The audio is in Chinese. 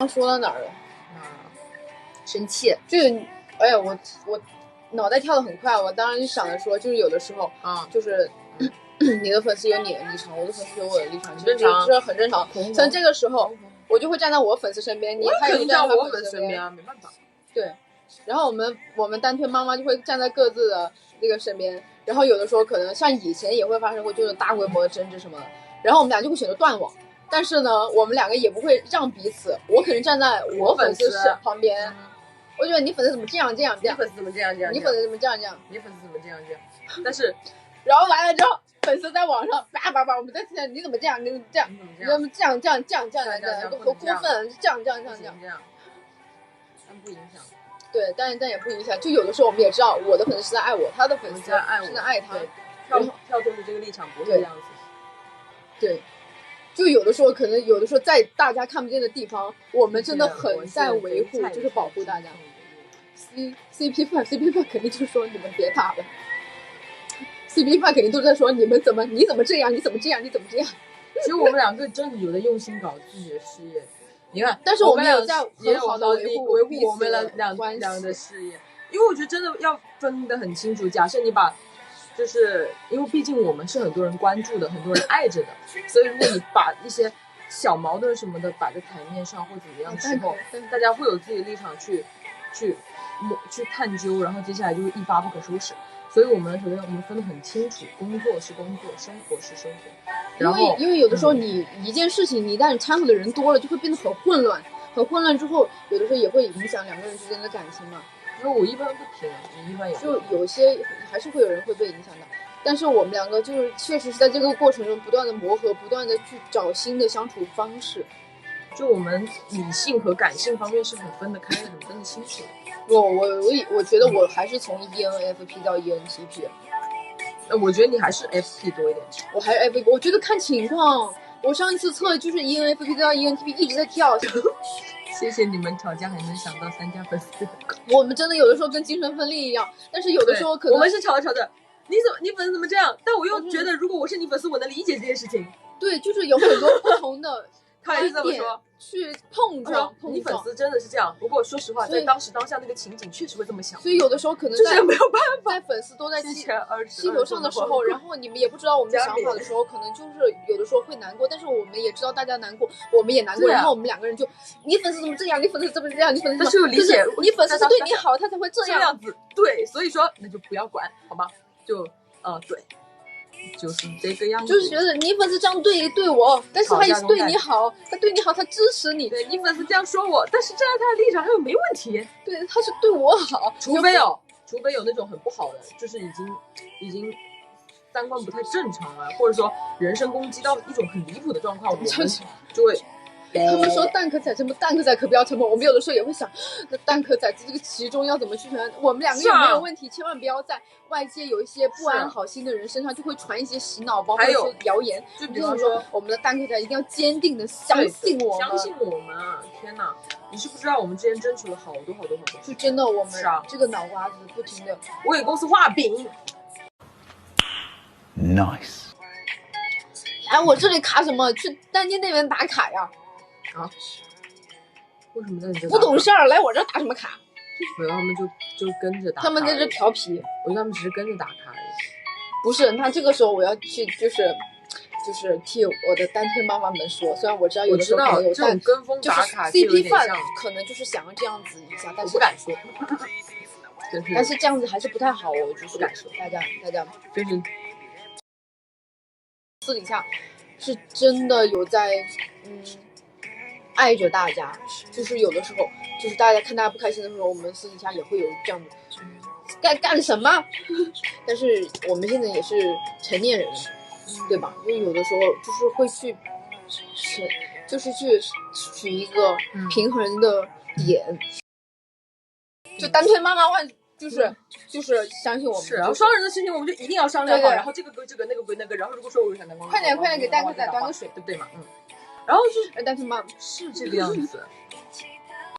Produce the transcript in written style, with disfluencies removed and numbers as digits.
刚说到哪儿了？生气，就是哎呀，我脑袋跳得很快，我当时就想着说，就是有的时候就是你的粉丝有你的立场，我的粉丝有我的立场，正常，这很正常。像这个时候，我就会站在我粉丝身边，你还有站在我粉丝身边啊，没办法。对，然后我们单推妈妈就会站在各自的那个身边，然后有的时候可能像以前也会发生过就是大规模的争执什么的，然后我们俩就会选择断网。但是呢，我们两个也不会让彼此，我可能站在我粉丝旁边，我觉得你粉丝怎么这样，你粉丝怎么这样，你粉丝怎么这样，你粉丝怎么这样。但是，然后完了之后，粉丝在网上叭，我们在听你怎么这样，你怎么这样，你怎么这样，多过分，这样。但不影响。对，但也不影响。就有的时候我们也知道，我的粉丝是在爱我，他的粉丝是在爱他。跳脱出这个立场不会这样子。对。就有的时候可能有的时候在大家看不见的地方，我们真的很在维护，就是保护大家。CP 范肯定就说你们别打了。CP 范肯定都在说你怎么这样。其实我们两个真的有在用心搞自己的事业，你看，但是我们有在很好的维护我们两的事业，因为我觉得真的要分得很清楚。假设你把。就是因为毕竟我们是很多人关注的，很多人爱着的，所以如果你把一些小矛盾什么的摆在台面上或怎么样之后，大家会有自己的立场去探究，然后接下来就会一发不可收拾。所以我们首先我们分得很清楚，工作是工作，生活是生活。然后因为有的时候你一件事情，你一旦掺和的人多了，就会变得很混乱，之后有的时候也会影响两个人之间的感情嘛。因为我一般不听，你一般也就有些还是会有人会被影响到，但是我们两个就是确实是在这个过程中不断的磨合，不断的去找新的相处方式。就我们理性和感性方面是很分得开的，很分得清楚的。我觉得我还是从 ENFP 到 ENTP。我觉得你还是 FP 多一点。我还是 FP， 我觉得看情况。我上一次测就是 ENFP 到 ENTP 一直在跳。谢谢你们吵架还能想到3家粉丝。我们真的有的时候跟精神分裂一样，但是有的时候可能我们是吵着，你粉丝怎么这样？但我又觉得，如果我是你粉丝，我能理解这件事情。对，就是有很多不同的他还是这么说，去碰撞。你粉丝真的是这样。不过说实话，在当下那个情景，确实会这么想。所以有的时候可能就是没有办法，在粉丝都在气头上的时候，然后你们也不知道我们的想法的时候，可能就是有的时候会难过，但是我们也知道大家难过，我们也难过，然后我们两个人就，你粉丝怎么这样？你粉丝怎么这样？你粉丝但是有理解，你粉丝是对你好，他才会这样子。对，所以说那就不要管，好吧？就对。就是这个样子，就是觉得你粉丝这样对我，但是他也是对你好，他对你好，他支持你。对，你粉丝这样说我，但是站在他的立场上又没问题。对，他是对我好，除非有那种很不好的，就是已经三观不太正常了，或者说人身攻击到一种很离谱的状况，我们就会。他们说蛋壳仔沉默，蛋壳仔可不要沉默。我们有的时候也会想，那蛋壳仔这个其中要怎么去传？我们两个也没有问题，千万不要在外界有一些不安好心的人身上就会传一些洗脑包或者说谣言。就比方说，我们的蛋壳仔一定要坚定的相信我们，相信我们啊！天哪，你是不知道我们之前争取了好多。就真的我们这个脑瓜子不停的为公司画饼。Nice。哎，我这里卡什么？去单间那边打卡呀？啊？为什么在你这？不懂事儿，来我这打什么卡？没有，他们就跟着打卡。他们在这调皮，我觉得他们只是跟着打卡而已。不是，那这个时候我要去，就是替我的单推妈妈们说，虽然我知道有的时候可能有这种跟风打卡，CP 范可能就是想要这样子一下，但是不敢说。但是这样子还是不太好，我就是不敢说。大家就是私底下是真的有在爱着大家，就是有的时候，就是大家看大家不开心的时候，我们私底下也会有这样的干什么？但是我们现在也是成年人了，对吧？因为有的时候就是会去取一个平衡的点，就单推妈妈万。就是相信我们，是啊，双人的事情我们就一定要商量好，然后这个归这个，那个归那个，然后如果说我有想难过，快点给蛋壳仔端个水，对不对嘛？然后就是但是妈是这个样子，